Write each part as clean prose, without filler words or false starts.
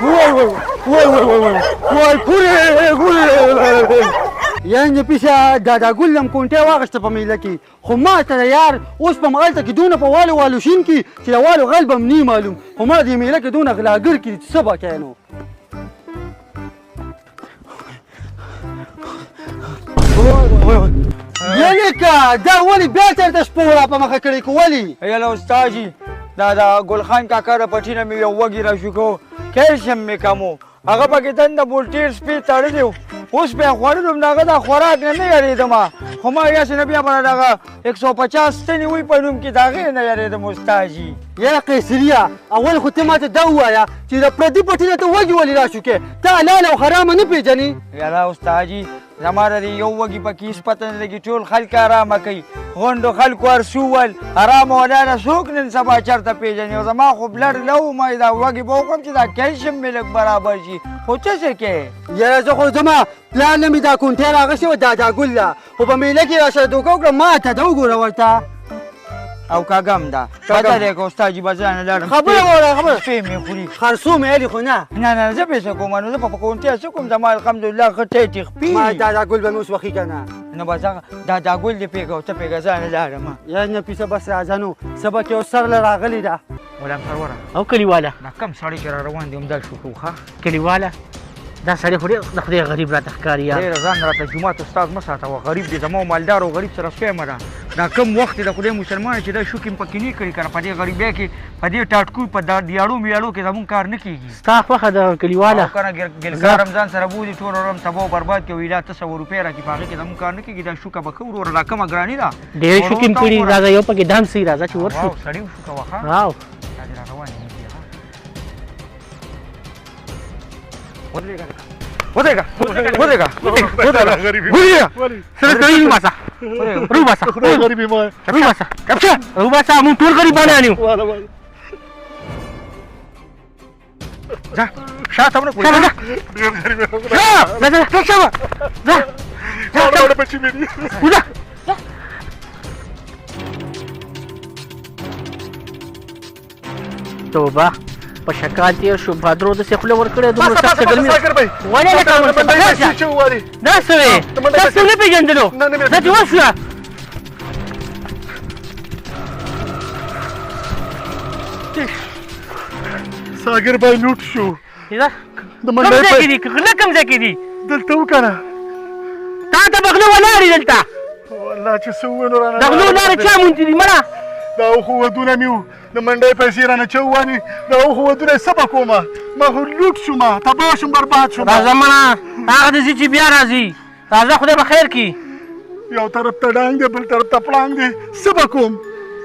وای یعنې پیسه دادا ګل لم کونټۍ واخیسته په میله کې خو ما ته یار اوس په مغلته کې دونه په والو والو شین کې چې د والو غل به م نه معلوم خو ما دې میله کې دونه غلاګر کړي چې څه به کوې نو یعنې که دا ولې بیا چېرته شپه را په مخه کړې که ولې یله استاد جي دا د ګلخان کاکا د پټي نه مې یو وږي راشو کو کیلشیم مې کم و هغه پکې دنده بولټیر سپي تړلی و اوس بیا خوړلو م د هغه د خوراک نه نه یارېدم خو ما یاسې نه بیا به دغه 150 ستنې وي په نوم کې د هغې نه یارېدم استاد جي یا قیصریا اول خو ته ماته دا ووایه چې د پردي پټي نه ته وږي ولې راشو کې ته حلال او حرامه نه پېژنې یاره استاد جي زما د دې یو وږي پکې هېڅ پته نه لګي ټول خلک ارامه کوي غونډو خلکو ارسو ول ارامه ولاړه څوک نن سبا چېرته پېژني او زما خو بلډ لو ما دا وږي به وکړم چې دا کیلشیم مې لږ برابر شي خو څه شی کوې یاره زه خو زما پلان نه مې دا کونټۍ راغوښتې وه دادا ګل ده خو په میله کې راسره دوکه وکړه ما ته ده وګوره ورته او کاګم ده پته دی که استاد جي به زه نه لاړم خبره واوره خبره سپی مې خوري خرڅو مې هلي خو نه نه زه پیسې کوم نو زه په کونټۍ څه کوم زما الحمدلله ښه ټیټې خپي ما دادا ګل به مې اوس وخي که نه نو بس هغه دا ګل دې پرېږه او ته پرېږه زه نه لاړم یعنې پیسه بس راځه نو سبا کې اوس سر له راغلې ده غلام سروره او کلیواله دا کم سړی چې را روان دي همدا شو کوو ښه کلیواله دا سړی خو ډېر د خدای غریب راته ښکاري یار ډېره ځان راته جومات استاد مه ساتوه غریب دی زما مالدار او غریب سره سویمه ده دا کم وخت دی د خدای مسلمان چې دا شوکې م پکې نه کړي که نه په دې غریبۍ کې په دې ټاټکو په دیاړو میاړو کې زمونږ کار نه کېږي ستا خوښه د کلیواله او که نه ګلګار رمضان سره بوځي ټول عمر تباه او برباد کوي لا 300 روپۍ راکړي په هغې کې زمونږ کار نه کېږي دا شوکه به ښه وروره دا کمه ګراني ده ډېرې شوکې م کړي راځه یو پکې دم سي راځه چې ورشو سړی شوکه وه ښه واو دا دې را روان دي ودرېږه روباسه موږ ټول غریبانان یو ځه شاته ونه توبه په شکال تېر شو بادرو داسې خوله ورکړې دومره سخته ګرمي ولې لکه دا څه وې دا څه نه پېژندلو دا چې وشوه ساګر بای لوټ شو کوم ځای کې دي غله کوم ځای کې دي دلته وکنه تا ته به غله ولاړې دلته والله چې څه وویلو رانه د غلو لارې چا موندې دي مړه دا خو ودونه مې وو د منډۍ پیسې رانه چوانې دا خو ودونه یې څه به کومه ما خو لوټ شومه تباه شوم برباد شوم راځه مړه هغه دې ځي چې بیا راځي راځه خدای به خیر کړي یو طرف ته ډانګ دی بل طرف ته پړانګ دی څه به کوم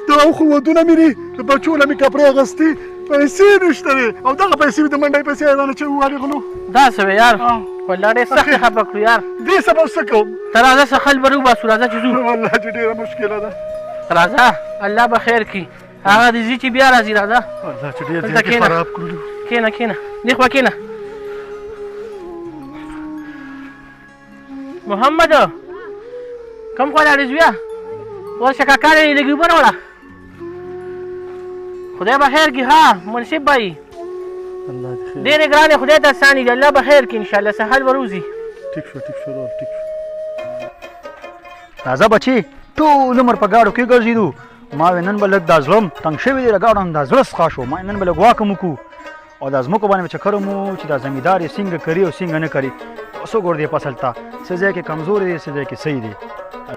دا خو ودونه مې دي د بچو له مې کپړې اخېستې پیسې نشته وې او دغه پیسې مې د منډۍ پیسې رانه چوانې غلو دا څه وې یار والله ډېر سخت خفه کړو یار دې سبب څه کوم ته راځه څه خل به روباسو راځه چې ځو والله چې ډېره مشکله ده راځه الله به خیر کړي هغه دې ځي چې بیا راځي راځه والله چې ډېر ځینې خراب کړلو کښېنه کښېنه دې خوا کښېنه محمد کوم خوا لاړې زویه ورشه کاکا دې لږ اوبه راوړه خدای به خیر کړي ها منصف بهي ډېرې ګرانې خدای ته اساني دي الله به خیر کړي انشاءالله سهل به روزي ټیک شو رول ټیک شو راځه بچې ټول عمر په ګاډو کې ګرځېدو ما وې نن به لږ دا زړه تنګ شوی دی د ګاډو نه دا زړه څخه شو ما نن به لږ واکه م وکړو او دا ځمکو باندې به چکر مو چې دا زمیندار یې څنګه کوي او څنګه نه کوي اوس وګور دی فصل ته څه ځای کې کمزوري دی څه ځای کې صحیح دی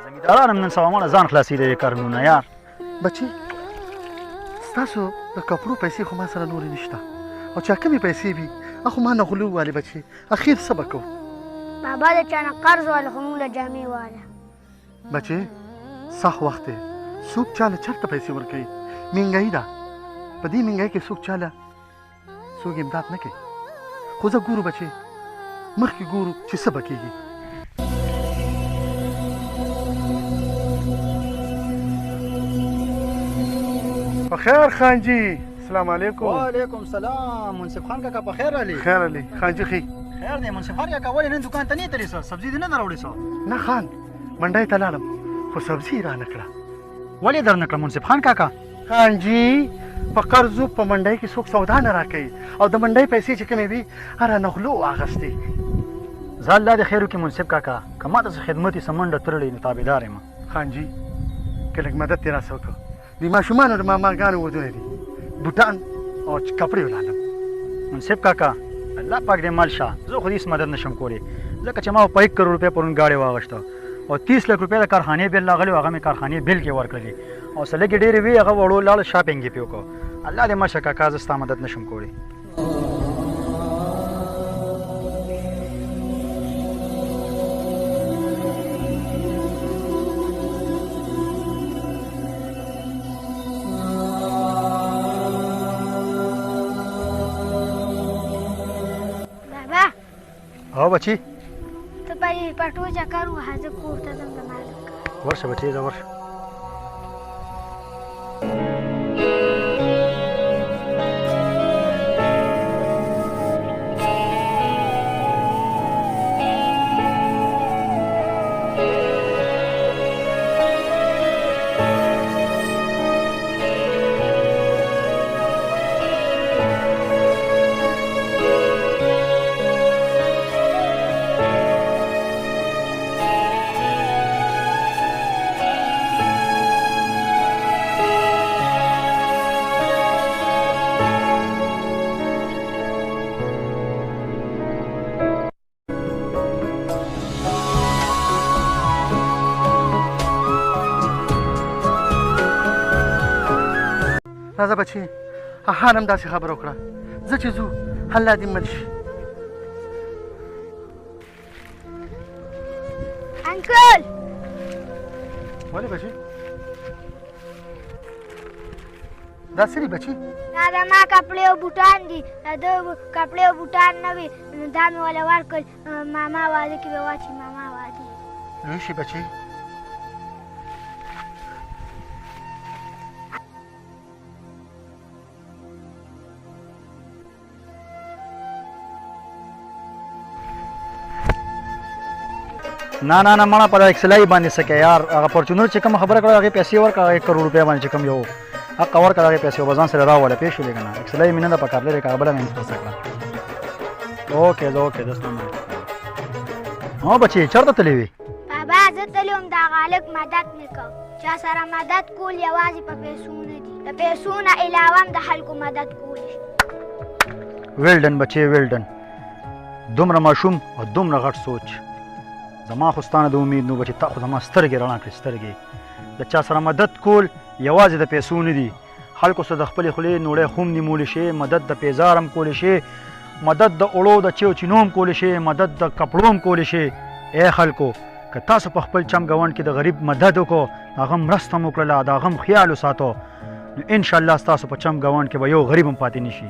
زمینداران هم نن سبا ماړه ځان خلاصېدی دی کارونو نه یار بچې ستاسو د کپړو پیسې خو ما سره نورې نشته او چې کمې پیسې وي هغه ما نه غلو والې بچې اخر څه به کوو بابا د چا نه قرض واله خو موږ له جامې واله بچې سخت وخت دی څوک چاله چېرته پیسې ورکوي مهنګایي ده په دې مهنګایي کې څوک چاله څوک امداد نه کوي خو زه ګورو بچې مخکې ګورو چې څه به کېږي بخیر خان جی السلام علیکم وعلیکم سلام منصف خان کاکا په خیر راغلی خیر علي خان جی خی خیر دی منصف خان کاکا ولې نن دکان ته نه تللی څه سبزي دې نه راوړې څه نه خان منډۍ ته لاړم خو سبزي یې رانه کړه ولې در نه کړه منصف خان کاکا خان جي په قرضو په منډۍ کې څوک سودا نه راکوي او د منډۍ پیسې چې کومې وي هره نغلو اخیستې. زه الله دې خیر وکړي منصف کاکا که ما ته څه خدمت یې څه منډه تړلې نو تابعدار یم. خان جي که لږ مدد دې راسه وکړه. د ماشومانو د ماماګانو ودونه دي بوټان او کپړې ولاړم. منصف کاکا الله پاک دې مال شه زه خو هېڅ مدد نشم کولی ځکه چې ما په 1 کروڑ روپۍ پرون ګاډۍ واغېسته او 30 لک روپۍ د کارخانې بیل راغلی و هغه مې کارخانې بیل کې ورکړلې او څه لږې ډېرې وې هغه وړو لاړه شاپینګ یې پې وکړو. الله دې مال شه کاکا زه ستا مدد نشم کولی. بابا او بچي ته په دې پټو چکر وهه زه کور ته ځم د مالک. ورشه بچي ځه ورشه. راځه بچي خان هم داسې خبره وکړه زه چې ځو الله دې مل شي. انکل ولې بچي دا څه دي بچي؟ دا د ما کپړې او بوټان دي دا د کپړې او بوټان نه وي دا مې وله ورکړل ماما واده کې به واچي ماما واده. لوی شي بچي. نه نه نه مړه په دا اکسلای باندې څه کوې یار هغه فورچونر چې کومه خبره کړه هغې پیسې ورکړه هغه 1 کروڑ روپۍ باندې چې کوم یو حق ورکړه هغې پیسې به ځان سره راوله پوه شولې که نه اکسلای مې نه ده پکار لرې که هغه بله مې انسپسه کړه. اوکې زه اوکې زه ستنه هو بچې چېرته تللی وې؟ بابا زه تللی وم د هغه هلک مدد مې کو چا سره مدد کول یوازې په پیسو نه دي د پیسو نه علاوه هم د خلکو مدد کولی. ویلډن بچې ویلډن دومره ماشوم او دومره غټ سوچ زما خو ستانه د امید نو بچې تا خو زما سترګې رڼا کړې سترګې د چا سره مدد کول یوازې د پیسو نه دي خلکو سره د خپلې خولې نوړی خوم نیمولی شي مدد د پیزار هم کولی شي مدد د اوړو د چیو چینو هم کولی شي مدد د کپړو هم کولی شي. ای خلکو که تاسو په خپل چم ګاونډ کې د غریب مدد وکړو هغه مرسته هم وکړله د هغه هم خیال وساتو نو انشاءالله ستاسو په چم ګاونډ کې به یو غریب هم پاتې نه شي.